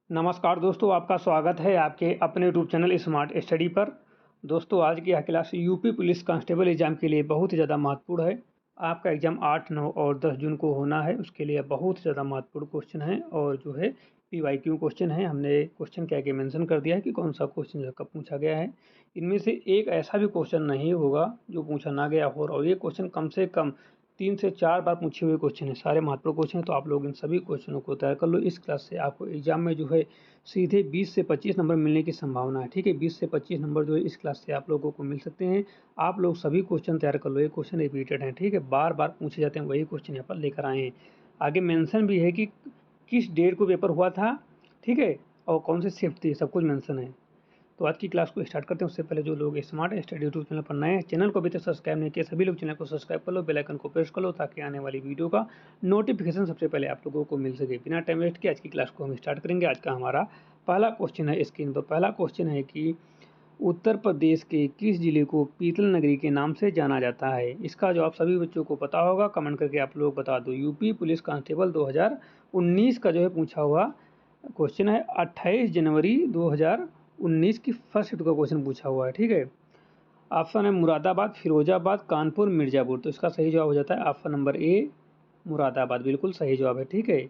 नमस्कार दोस्तों, आपका स्वागत है आपके अपने यूट्यूब चैनल स्मार्ट स्टडी पर। दोस्तों, आज की यह class UP police constable exam के लिए बहुत ही ज़्यादा महत्वपूर्ण है। आपका एग्ज़ाम 8, 9 और 10 जून को होना है। उसके लिए बहुत ही ज़्यादा महत्वपूर्ण क्वेश्चन है और जो है पीवाईक्यू क्वेश्चन है। हमने क्वेश्चन क्या के मेंशन कर दिया है कि कौन सा क्वेश्चन जो कब पूछा गया है। इनमें से एक ऐसा भी क्वेश्चन नहीं होगा जो पूछा ना गया हो, और ये क्वेश्चन कम से कम 3 से 4 बार पूछे हुए क्वेश्चन है, सारे महत्वपूर्ण क्वेश्चन हैं। तो आप लोग इन सभी क्वेश्चनों को तैयार कर लो। इस क्लास से आपको एग्जाम में जो है सीधे 20 से 25 नंबर मिलने की संभावना है। ठीक है, 20 से 25 नंबर जो है इस क्लास से आप लोगों को मिल सकते हैं। आप लोग सभी क्वेश्चन तैयार कर लो। ये क्वेश्चन रिपीटेड हैं, ठीक है, बार बार पूछे जाते हैं, वही क्वेश्चन यहाँ पर लेकर आए हैं। आगे मेंशन भी है कि किस डेट को पेपर हुआ था, ठीक है, और कौन सी शिफ्ट थी, सब कुछ मेंशन है। तो आज की क्लास को स्टार्ट करते हैं। उससे पहले जो लोग स्मार्ट स्टडी यूट्यूब चैनल पर नए हैं, चैनल को अभी तक सब्सक्राइब नहीं किया, सभी लोग चैनल को सब्सक्राइब कर लो, बेल आइकन को प्रेस कर लो, ताकि आने वाली वीडियो का नोटिफिकेशन सबसे पहले आप लोगों को मिल सके। बिना टाइम वेस्ट किए आज की क्लास को हम स्टार्ट करेंगे। आज का हमारा पहला क्वेश्चन है स्क्रीन पर। पहला क्वेश्चन है कि उत्तर प्रदेश के किस जिले को पीतल नगरी के नाम से जाना जाता है। इसका जवाब सभी बच्चों को पता होगा, कमेंट करके आप लोग बता दो। यूपी पुलिस कांस्टेबल 2019 का जो है पूछा हुआ क्वेश्चन है। 28 जनवरी 2019 की फर्स्ट शिफ्ट का क्वेश्चन पूछा हुआ है, ठीक है। ऑप्शन है मुरादाबाद, फिरोजाबाद, कानपुर, मिर्जापुर। तो इसका सही जवाब हो जाता है ऑप्शन नंबर ए, मुरादाबाद। बिल्कुल सही जवाब है, ठीक है।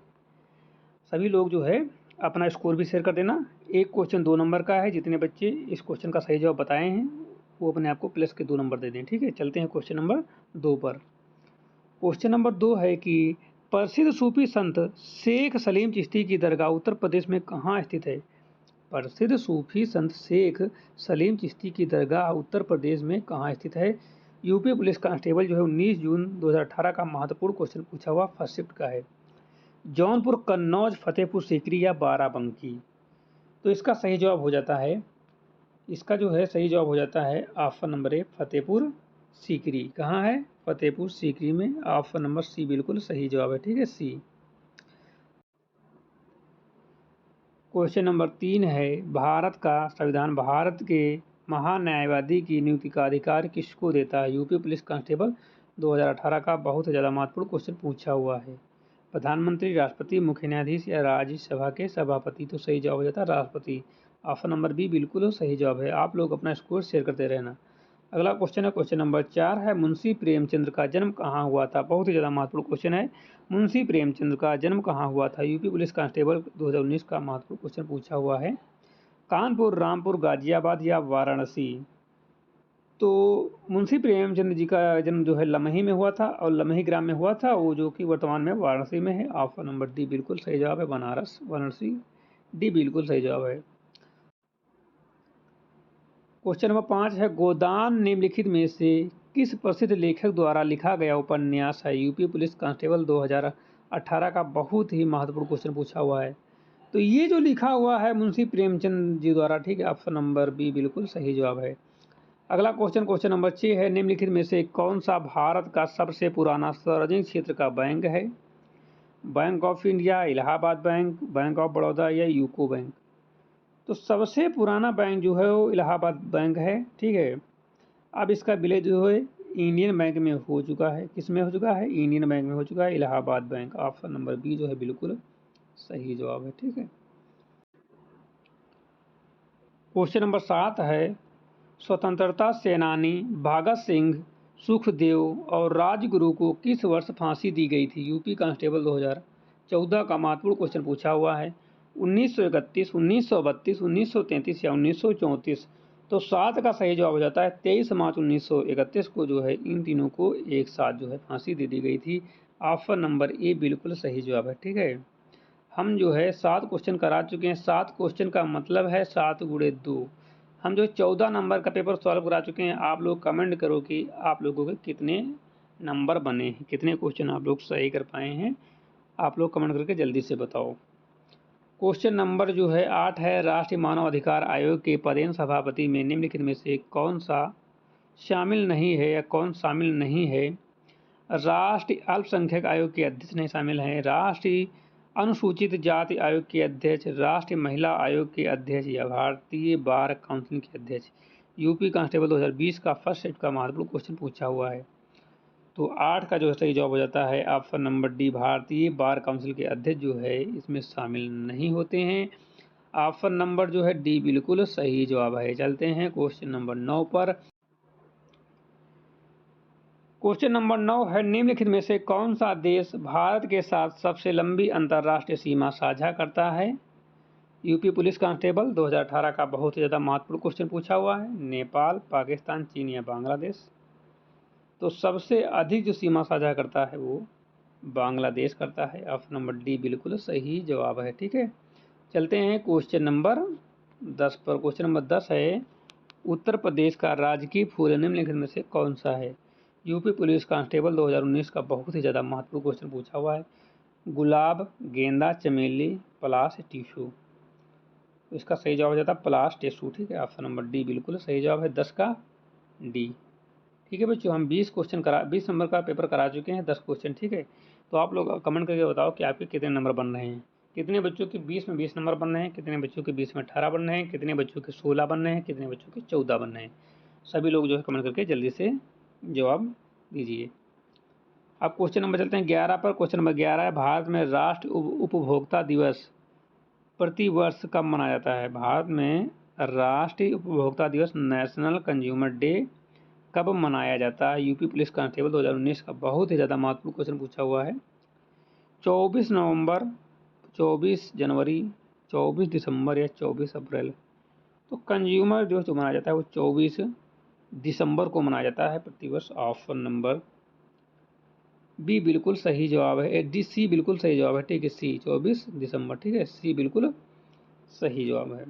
सभी लोग जो है अपना स्कोर भी शेयर कर देना। एक क्वेश्चन 2 नंबर का है। जितने बच्चे इस क्वेश्चन का सही जवाब बताए हैं वो अपने आप को प्लस के 2 नंबर दे दें, ठीक है। चलते हैं क्वेश्चन नंबर 2 पर। क्वेश्चन नंबर 2 है कि प्रसिद्ध सूफी संत शेख सलीम चिश्ती की दरगाह उत्तर प्रदेश में कहाँ स्थित है। प्रसिद्ध सूफी संत शेख सलीम चिश्ती की दरगाह उत्तर प्रदेश में कहाँ स्थित है। यूपी पुलिस कांस्टेबल जो है 19 जून 2018 का महत्वपूर्ण क्वेश्चन पूछा हुआ फर्स्ट शिफ्ट का है। जौनपुर, कन्नौज, फतेहपुर सीकरी या बाराबंकी। तो इसका सही जवाब हो जाता है, इसका जो है सही जवाब हो जाता है option number A, Fatehpur Sikri. कहाँ है? फतेहपुर सीकरी में। ऑप्शन नंबर सी बिल्कुल सही जवाब है, ठीक है, सी। क्वेश्चन नंबर 3 है, भारत का संविधान भारत के महान्यायवादी की नियुक्ति का अधिकार किसको देता है। यूपी पुलिस कांस्टेबल 2018 का बहुत ज़्यादा महत्वपूर्ण क्वेश्चन पूछा हुआ है। प्रधानमंत्री, राष्ट्रपति, मुख्य न्यायाधीश या राज्यसभा के सभापति। तो सही जवाब हो जाता है राष्ट्रपति। ऑप्शन नंबर बी बिल्कुल सही जवाब है। आप लोग अपना स्कोर शेयर करते रहना। अगला क्वेश्चन है, क्वेश्चन नंबर 4 है, मुंशी प्रेमचंद्र का जन्म कहाँ हुआ था। बहुत ही ज़्यादा महत्वपूर्ण क्वेश्चन है। मुंशी प्रेमचंद्र का जन्म कहाँ हुआ था। यूपी पुलिस कांस्टेबल 2019 का महत्वपूर्ण क्वेश्चन पूछा हुआ है। कानपुर, रामपुर, गाजियाबाद या वाराणसी। तो मुंशी प्रेमचंद्र जी का जन्म जो है लमही में हुआ था, और लमही ग्राम में हुआ था, वो जो कि वर्तमान में वाराणसी में है। ऑप्शन नंबर डी बिल्कुल सही जवाब है, बनारस, वाराणसी। डी बिल्कुल सही जवाब है। क्वेश्चन नंबर 5 है, गोदान निम्नलिखित में से किस प्रसिद्ध लेखक द्वारा लिखा गया उपन्यास है। यूपी पुलिस कांस्टेबल 2018 का बहुत ही महत्वपूर्ण क्वेश्चन पूछा हुआ है। तो ये जो लिखा हुआ है मुंशी प्रेमचंद जी द्वारा, ठीक है, ऑप्शन नंबर बी बिल्कुल सही जवाब है। अगला क्वेश्चन, क्वेश्चन नंबर 6 है, निम्नलिखित में से कौन सा भारत का सबसे पुराना सार्वजनिक क्षेत्र का बैंक है। Bank of India, Allahabad bank, bank of Baroda या यूको बैंक। तो सबसे पुराना बैंक जो है वो इलाहाबाद बैंक है, ठीक है। अब इसका विलय जो है इंडियन बैंक में हो चुका है। किस में हो चुका है? इंडियन बैंक में हो चुका है, Allahabad bank. Option number B जो है बिल्कुल सही जवाब है, ठीक है। क्वेश्चन नंबर 7 है, स्वतंत्रता सेनानी भगत सिंह, सुखदेव और राजगुरु को किस वर्ष फांसी दी गई थी। यूपी कांस्टेबल 2014 का महत्वपूर्ण क्वेश्चन पूछा हुआ है। 1931, 1932, 1933 या 1934। तो 7 का सही जवाब हो जाता है 23 मार्च 1931 को जो है इन तीनों को एक साथ जो है फांसी दे दी गई थी। ऑप्शन नंबर ए बिल्कुल सही जवाब है, ठीक है। हम जो है 7 क्वेश्चन करा चुके हैं। 7 क्वेश्चन का मतलब है 7 गुणे 2। हम जो 14 नंबर का पेपर सॉल्व करा चुके हैं। आप लोग कमेंट करो कि आप लोगों के कितने नंबर बने हैं, कितने क्वेश्चन आप लोग सही कर पाए हैं। आप लोग कमेंट करके जल्दी से बताओ। क्वेश्चन नंबर जो है 8 है, राष्ट्रीय मानव अधिकार आयोग के पदेन सभापति में निम्नलिखित में से कौन सा शामिल नहीं है या कौन शामिल नहीं है। राष्ट्रीय अल्पसंख्यक आयोग के अध्यक्ष नहीं शामिल हैं, राष्ट्रीय अनुसूचित जाति आयोग के अध्यक्ष, राष्ट्रीय महिला आयोग के अध्यक्ष या भारतीय बार काउंसिल के अध्यक्ष। यूपी कांस्टेबल 2020 का फर्स्ट सेट का महत्वपूर्ण क्वेश्चन पूछा हुआ है। तो 8 का जो सही जवाब हो जाता है ऑप्शन नंबर डी, भारतीय बार काउंसिल के अध्यक्ष जो है इसमें शामिल नहीं होते हैं। ऑप्शन नंबर जो है डी बिल्कुल सही जवाब है। चलते हैं क्वेश्चन नंबर 9 पर। क्वेश्चन नंबर 9 है, निम्नलिखित में से कौन सा देश भारत के साथ सबसे लंबी अंतर्राष्ट्रीय सीमा साझा करता है? यूपी पुलिस कांस्टेबल 2018 का बहुत ही ज़्यादा महत्वपूर्ण क्वेश्चन पूछा हुआ है। नेपाल, पाकिस्तान, चीन या बांग्लादेश? तो सबसे अधिक जो सीमा साझा करता है वो बांग्लादेश करता है। ऑप्शन नंबर डी बिल्कुल सही जवाब है। ठीक है, चलते हैं क्वेश्चन नंबर 10 पर। क्वेश्चन नंबर 10 है, उत्तर प्रदेश का राजकीय फूल निम्नलिखित में से कौन सा है? यूपी पुलिस कांस्टेबल 2019 का बहुत ही ज़्यादा महत्वपूर्ण क्वेश्चन पूछा हुआ है। गुलाब, गेंदा, चमेली, पलाश, टिशू? इसका सही जवाब हो जाता है पलाश, टिशू। ठीक है, ऑप्शन नंबर डी बिल्कुल सही जवाब है, 10 का डी। ठीक है बच्चों, हम 20 नंबर का पेपर करा चुके हैं, 10 क्वेश्चन। ठीक है, तो आप लोग कमेंट करके बताओ कि आपके कितने नंबर बन रहे हैं। कितने बच्चों के 20 में 20 नंबर बन रहे हैं, कितने बच्चों के 20 में 18 बन रहे हैं, कितने बच्चों के 16 बन रहे हैं, कितने बच्चों के 14 बन रहे हैं? सभी लोग जो है कमेंट करके जल्दी से जवाब दीजिए। अब क्वेश्चन नंबर चलते हैं 11 पर। क्वेश्चन नंबर 11 है, भारत में राष्ट्रीय उपभोक्ता दिवस प्रति वर्ष कब मनाया जाता है? भारत में राष्ट्रीय उपभोक्ता दिवस, नेशनल कंज्यूमर डे, कब मनाया जाता है? यूपी पुलिस कांस्टेबल 2019 का बहुत ही ज़्यादा महत्वपूर्ण क्वेश्चन पूछा हुआ है। 24 नवंबर, 24 जनवरी, 24 दिसंबर या 24 अप्रैल? तो कंज्यूमर दिवस जो मनाया जाता है वो 24 दिसंबर को मनाया जाता है प्रतिवर्ष। ऑप्शन नंबर बी बिल्कुल सही जवाब है। डी, सी बिल्कुल सही जवाब है। ठीक है, सी 24 दिसंबर। ठीक है, सी बिल्कुल सही जवाब है।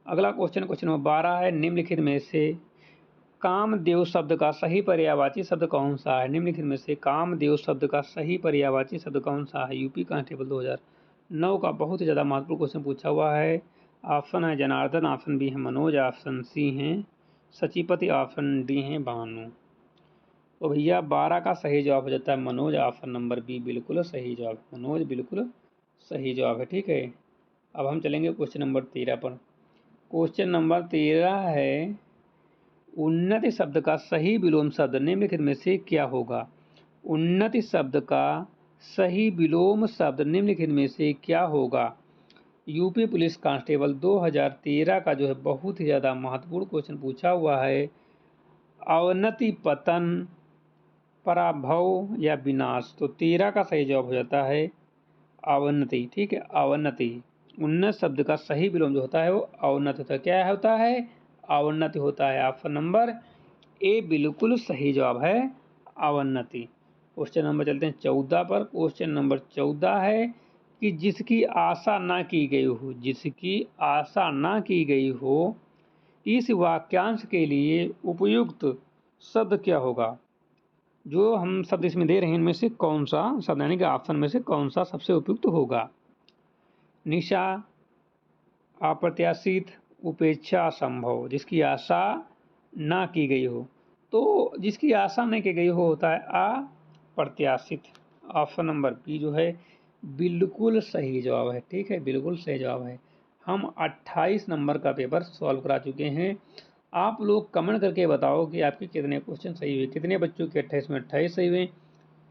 अगला क्वेश्चन, क्वेश्चन नंबर 12 है, निम्नलिखित में से कामदेव शब्द का सही पर्यायवाची शब्द कौन सा है? निम्नलिखित में से कामदेव शब्द का सही पर्यायवाची शब्द कौन सा है? यूपी कांस्टेबल 2009 का बहुत ही ज़्यादा महत्वपूर्ण क्वेश्चन पूछा हुआ है। ऑप्शन है जनार्दन, ऑप्शन बी है मनोज, ऑप्शन सी है सचिपति, ऑप्शन डी है भानु? तो भैया 12 का सही जवाब हो जाता है मनोज। ऑप्शन नंबर बी बिल्कुल सही जवाब, मनोज बिल्कुल सही जवाब है। ठीक है, अब हम चलेंगे क्वेश्चन नंबर 13 पर। क्वेश्चन नंबर 13 है, उन्नति शब्द का सही विलोम शब्द निम्नलिखित में से क्या होगा? उन्नति शब्द का सही विलोम शब्द निम्नलिखित में से क्या होगा? यूपी पुलिस कांस्टेबल 2013 का जो है बहुत ही ज़्यादा महत्वपूर्ण क्वेश्चन पूछा हुआ है। अवनति, पतन, पराभव या विनाश? तो 13 का सही जवाब हो जाता है अवनति। ठीक है, अवनति। उन्नत शब्द का सही विलोम जो होता है वो अवनति होता है। क्या होता है? अवनति होता है। ऑप्शन नंबर ए बिल्कुल सही जवाब है, अवनति। क्वेश्चन नंबर चलते हैं 14 पर। क्वेश्चन नंबर 14 है कि जिसकी आशा ना की गई हो, जिसकी आशा ना की गई हो, इस वाक्यांश के लिए उपयुक्त शब्द क्या होगा? जो हम शब्द इसमें दे रहे हैं इनमें से कौन सा शब्द, यानी कि ऑप्शन में से कौन सा सबसे उपयुक्त होगा? निशा, अप्रत्याशित, उपेक्षा, असंभव? जिसकी आशा ना की गई हो, तो जिसकी आशा नहीं की गई हो होता है अप्रत्याशित। ऑप्शन नंबर बी जो है बिल्कुल सही जवाब है। ठीक है, बिल्कुल सही जवाब है। हम 28 नंबर का पेपर सॉल्व करा चुके हैं। आप लोग कमेंट करके बताओ कि आपके कितने क्वेश्चन सही हुए, कितने बच्चों के 28 में 28 सही हुए,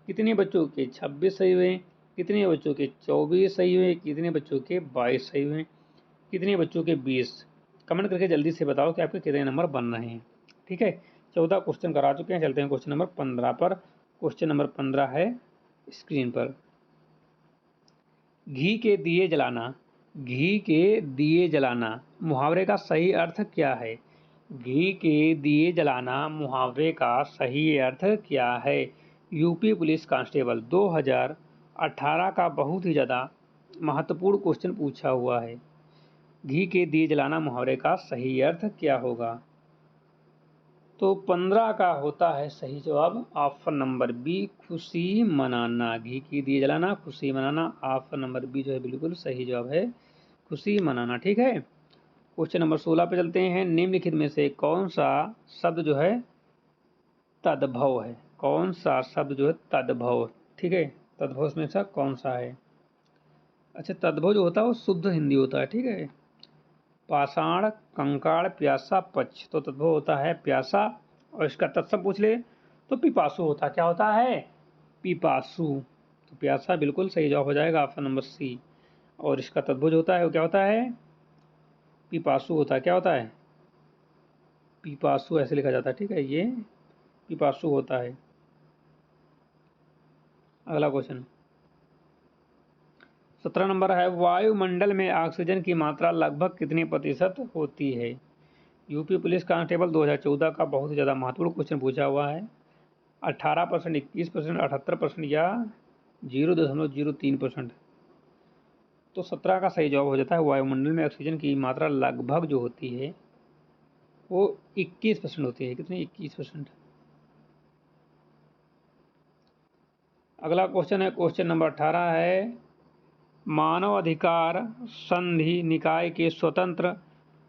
कितने बच्चों के 26 सही हुए, कितने बच्चों के 24 सही हुए, कितने बच्चों के 22 सही हुए, कितने बच्चों के 20? कमेंट करके जल्दी से बताओ कि आपके कितने नंबर बन रहे हैं। ठीक है, 14 क्वेश्चन करा चुके हैं। चलते हैं क्वेश्चन नंबर 15 पर। क्वेश्चन नंबर 15 है स्क्रीन पर। घी के दिए जलाना, घी के दिए जलाना मुहावरे का सही अर्थ क्या है? घी के दिए जलाना मुहावरे का सही अर्थ क्या है? यूपी पुलिस कांस्टेबल 2018 का बहुत ही ज़्यादा महत्वपूर्ण क्वेश्चन पूछा हुआ है। घी के दिए जलाना मुहावरे का सही अर्थ क्या होगा? तो 15 का होता है सही जवाब ऑप्शन नंबर बी, खुशी मनाना। घी की दिए जलाना, खुशी मनाना। ऑप्शन नंबर बी जो है बिल्कुल सही जवाब है, खुशी मनाना। ठीक है, क्वेश्चन नंबर 16 पे चलते हैं। निम्नलिखित में से कौन सा शब्द जो है तद्भव है? कौन सा शब्द जो है तद्भव? ठीक है, तद्भव इसमें से कौन सा है? अच्छा, तद्भव जो होता है वो शुद्ध हिंदी होता है। ठीक है, पाषाण, कंकाड़, प्यासा, पक्ष। तो तद्भव होता है प्यासा, और इसका तत्सम पूछ ले तो पिपासु होता है। क्या होता है? पिपासु। तो प्यासा बिल्कुल सही जवाब हो जाएगा, ऑप्शन नंबर सी। और इसका तद्भुज होता है वो क्या होता है, पिपासु होता है। क्या होता है, पिपासु ऐसे लिखा जाता है, ठीक है, ये पिपासु होता है। अगला क्वेश्चन 17 नंबर है, वायुमंडल में ऑक्सीजन की मात्रा लगभग कितने प्रतिशत होती है। यूपी पुलिस कांस्टेबल 2014 का बहुत ही ज़्यादा महत्वपूर्ण क्वेश्चन पूछा हुआ है। 18%, 21%, 78% या 0.03%। तो 17 का सही जवाब हो जाता है, वायुमंडल में ऑक्सीजन की मात्रा लगभग जो होती है वो 21% होती है। कितनी, 21%। अगला क्वेश्चन है, क्वेश्चन नंबर 18 है, मानव अधिकार संधि निकाय के स्वतंत्र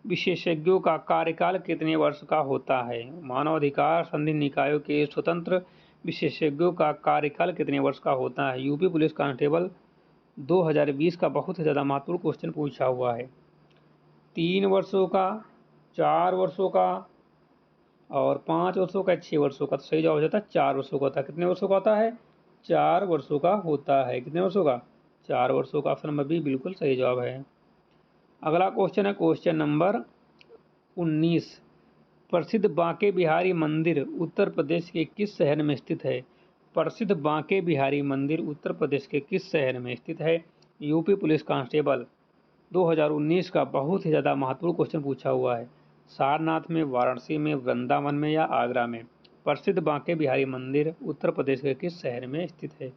विशेषज्ञों का कार्यकाल कितने वर्ष का होता है। मानव अधिकार संधि निकायों के स्वतंत्र विशेषज्ञों का कार्यकाल कितने वर्ष का होता है। यूपी पुलिस कांस्टेबल 2020 का बहुत ही ज़्यादा महत्वपूर्ण क्वेश्चन पूछा हुआ है। 3 वर्षों का, 4 वर्षों का और 5 वर्षों का, 6 वर्षों का। तो सही जवाब हो जाता है 4 वर्षों का होता है। कितने वर्षों का होता है, 4 वर्षों का होता है। कितने वर्षों का, 4 वर्षों का। ऑप्शन नंबर बी बिल्कुल सही जवाब है। अगला क्वेश्चन है, क्वेश्चन नंबर 19, प्रसिद्ध बांके बिहारी मंदिर उत्तर प्रदेश के किस शहर में स्थित है। प्रसिद्ध बांके बिहारी मंदिर उत्तर प्रदेश के किस शहर में स्थित है। यूपी पुलिस कांस्टेबल 2019 का बहुत ही ज़्यादा महत्वपूर्ण क्वेश्चन पूछा हुआ है। सारनाथ में, वाराणसी में, वृंदावन में या आगरा में। प्रसिद्ध बांके बिहारी मंदिर उत्तर प्रदेश के किस शहर में स्थित है।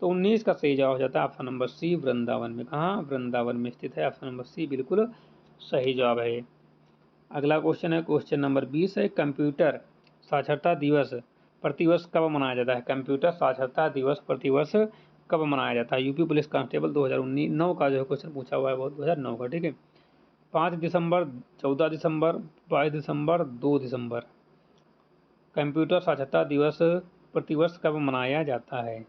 तो 19 का सही जवाब हो जाता है ऑप्शन नंबर सी, वृंदावन में। कहाँ, वृंदावन में स्थित है। ऑप्शन नंबर सी बिल्कुल सही जवाब है। अगला क्वेश्चन है, क्वेश्चन नंबर 20 है, कंप्यूटर साक्षरता दिवस प्रतिवर्ष कब मनाया जाता है। कंप्यूटर साक्षरता दिवस प्रतिवर्ष कब मनाया जाता है। यूपी पुलिस कांस्टेबल 2019 का जो है क्वेश्चन पूछा हुआ है, बहुत 2009 का, ठीक है। 5 दिसंबर, 14 दिसंबर, 22 दिसंबर, 2 दिसंबर। कंप्यूटर साक्षरता दिवस प्रतिवर्ष कब मनाया जाता है।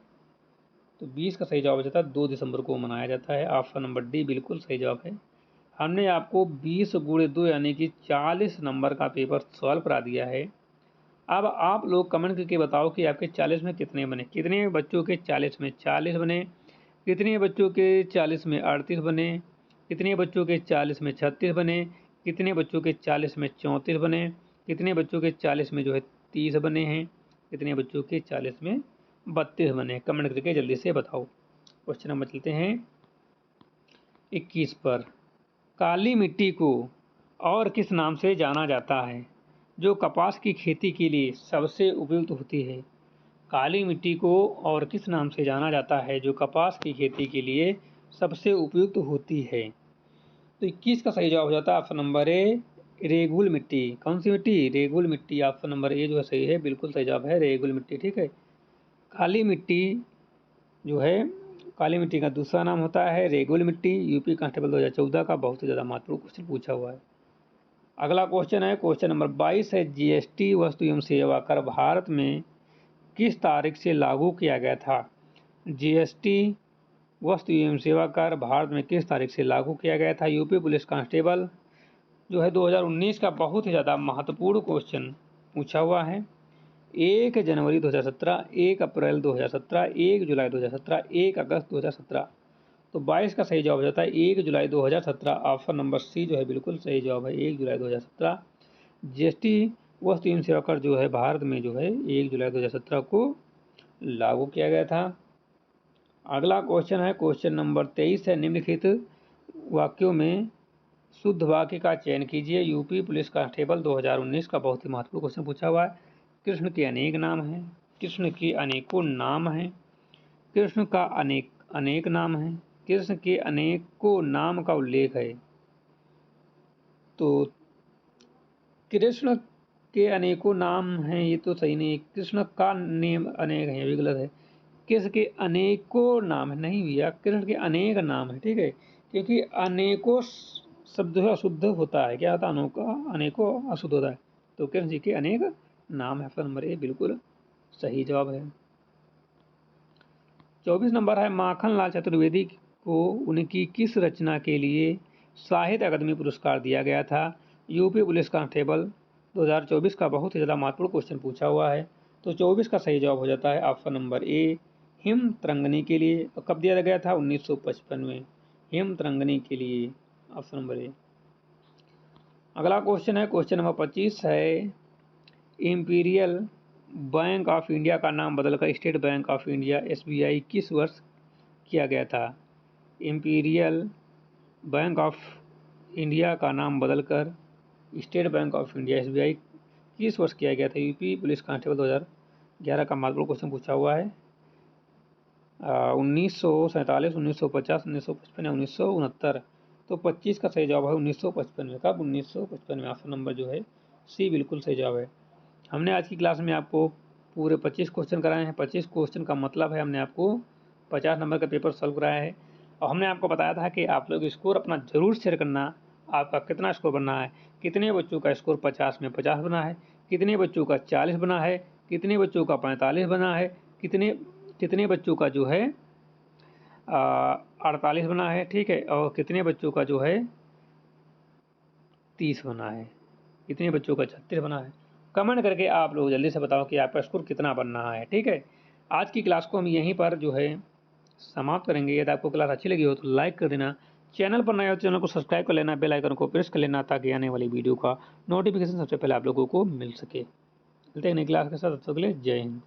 तो 20 का सही जवाब हो जाता है 2 दिसंबर को मनाया जाता है। ऑप्शन नंबर डी बिल्कुल सही जवाब है। हमने आपको 20 गुणे 2 यानी कि 40 नंबर का पेपर सॉल्व करा दिया है। अब आप लोग कमेंट करके बताओ कि आपके 40 में कितने बने। कितने बच्चों के 40 में 40 बने, कितने बच्चों के 40 में 38 बने, कितने बच्चों के 40 में 36 बने, कितने बच्चों के 40 में 34 बने, कितने बच्चों के 40 में जो है 30 बने हैं, कितने बच्चों के 40 में 32 बने। कमेंट करके जल्दी से बताओ। क्वेश्चन नंबर चलते हैं 21 पर। काली मिट्टी को और किस नाम से जाना जाता है जो कपास की खेती के लिए सबसे उपयुक्त होती है। काली मिट्टी को और किस नाम से जाना जाता है जो कपास की खेती के लिए सबसे उपयुक्त होती है। तो 21 का सही जवाब हो जाता है ऑप्शन नंबर ए, रेगुल मिट्टी। कौन सी मिट्टी, रेगुल मिट्टी। ऑप्शन नंबर ए जो है सही है, बिल्कुल सही जवाब है, रेगुल मिट्टी, ठीक है। काली मिट्टी जो है, काली मिट्टी का दूसरा नाम होता है रेगुल मिट्टी। यूपी कांस्टेबल 2014 का बहुत ही ज़्यादा महत्वपूर्ण क्वेश्चन पूछा हुआ है। अगला क्वेश्चन है, क्वेश्चन नंबर 22 है, जीएसटी वस्तु एवं सेवा कर भारत में किस तारीख से लागू किया गया था। जीएसटी वस्तु एवं सेवा कर भारत में किस तारीख से लागू किया गया था। यूपी पुलिस कांस्टेबल जो है 2019 का बहुत ही ज़्यादा महत्वपूर्ण क्वेश्चन पूछा हुआ है। 1 जनवरी 2017, 1 अप्रैल 2017, 1 जुलाई 2017, 1 अगस्त 2017। तो 22 का सही जवाब हो जाता है 1 जुलाई 2017। ऑप्शन नंबर सी जो है बिल्कुल सही जवाब है, 1 जुलाई 2017। जीएसटी वस्तु एवं सेवा कर जो है भारत में जो है 1 जुलाई 2017 को लागू किया गया था। अगला क्वेश्चन है, क्वेश्चन नंबर 23 है, निम्नलिखित वाक्यों में शुद्ध वाक्य का चयन कीजिए। यूपी पुलिस कांस्टेबल 2019 का बहुत ही महत्वपूर्ण क्वेश्चन पूछा हुआ है। कृष्ण के अनेक नाम हैं, कृष्ण के अनेकों नाम हैं, कृष्ण का अनेक नाम हैं, कृष्ण के अनेकों नाम का उल्लेख है। तो कृष्ण के अनेकों नाम हैं ये तो सही नहीं है, कृष्ण का नेम अनेक है, ये भी गलत है। कृष्ण के अनेकों नाम है, नहीं भैया, कृष्ण के अनेक नाम है, ठीक है। क्योंकि अनेकों शब्द जो है अशुद्ध होता है, क्या होता है, अनेकों अशुद्ध होता है। तो कृष्ण जी के अनेक नाम है। ऑप्शन नंबर ए बिल्कुल सही जवाब है। 24 नंबर है, माखनलाल चतुर्वेदी को उनकी किस रचना के लिए साहित्य अकादमी पुरस्कार दिया गया था। यूपी पुलिस कांस्टेबल 2024 का बहुत ही ज़्यादा महत्वपूर्ण क्वेश्चन पूछा हुआ है। तो 24 का सही जवाब हो जाता है option number A, him Tarangini के लिए। कब दिया गया था, 1955 में। हेमतरंगिणी के लिए, ऑप्शन नंबर ए। अगला क्वेश्चन है, क्वेश्चन नंबर 25 है, इंपीरियल बैंक ऑफ इंडिया का नाम बदलकर state bank of India SBI किस वर्ष किया गया था? इंपीरियल बैंक ऑफ इंडिया का नाम बदलकर state bank of India SBI किस वर्ष किया गया था? यूपी पुलिस कांस्टेबल 2011 का महत्वपूर्ण क्वेश्चन पूछा हुआ है। 1947, 1950, 1955 या 1969। तो 25 का सही जवाब है 1955 में। कब? 1955 में। ऑप्शन नंबर जो है सी बिल्कुल सही जवाब है। हमने आज की क्लास में आपको पूरे 25 क्वेश्चन कराए हैं। 25 क्वेश्चन का मतलब है हमने आपको 50 नंबर का पेपर सॉल्व कराया है। और हमने आपको बताया था कि आप लोग स्कोर अपना ज़रूर शेयर करना। आपका कितना स्कोर बनना है, कितने बच्चों का स्कोर 50 में 50 बना है, कितने बच्चों का 40 बना है, कितने बच्चों का 45 बना है, कितने बच्चों का जो है 48 बना है, ठीक है, और कितने बच्चों का जो है 30 बना है, कितने बच्चों का 36 बना है। कमेंट करके आप लोग जल्दी से बताओ कि आपका स्कोर कितना बनना है, ठीक है। आज की क्लास को हम यहीं पर जो है समाप्त करेंगे। यदि आपको क्लास अच्छी लगी हो तो लाइक कर देना, चैनल पर नए हो तो चैनल को सब्सक्राइब कर लेना, बेल आइकन को प्रेस कर लेना ताकि आने वाली वीडियो का नोटिफिकेशन सबसे पहले आप लोगों को मिल सके। मिलते हैं नई क्लास के साथ, तब तक के लिए जय हिंद।